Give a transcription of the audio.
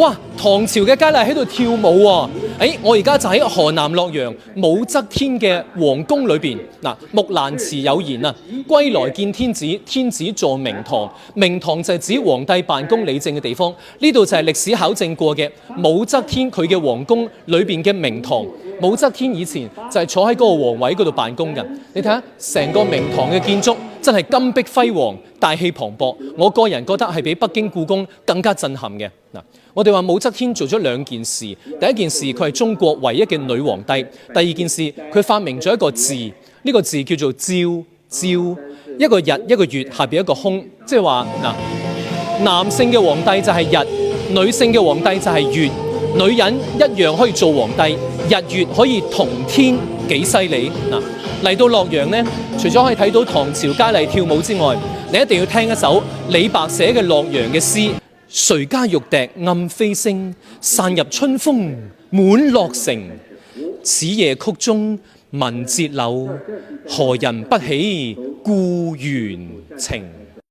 哇！唐朝嘅佳麗喺度跳舞喎。我而家就喺河南洛陽武則天嘅皇宮裏邊。嗱，木蘭辭有言啊：歸來見天子，天子坐明堂。明堂就係指皇帝辦公理政嘅地方。呢度就係歷史考證過嘅武則天佢嘅皇宮裏邊嘅明堂。武則天以前就係坐喺嗰個皇位嗰度辦公嘅。你睇下成個明堂嘅建築真係金碧輝煌、大氣磅礴。我個人覺得係比北京故宮更加震撼嘅。嗱，我哋話武則天做咗兩件事，第一件事佢係中國唯一嘅女皇帝，第二件事佢發明咗一個字，呢個字叫做朝，朝一個日一個月下邊一個空，即係話嗱，男性嘅皇帝就係日，女性嘅皇帝就係月，女人一樣可以做皇帝，日月可以同天，幾犀利嗱！嚟到洛陽呢，除咗可以睇到唐朝佳麗跳舞之外，你一定要聽一首李白寫嘅洛陽嘅詩。誰家玉笛暗飛聲，散入春風滿洛城。此夜曲中聞折柳，何人不起故園情。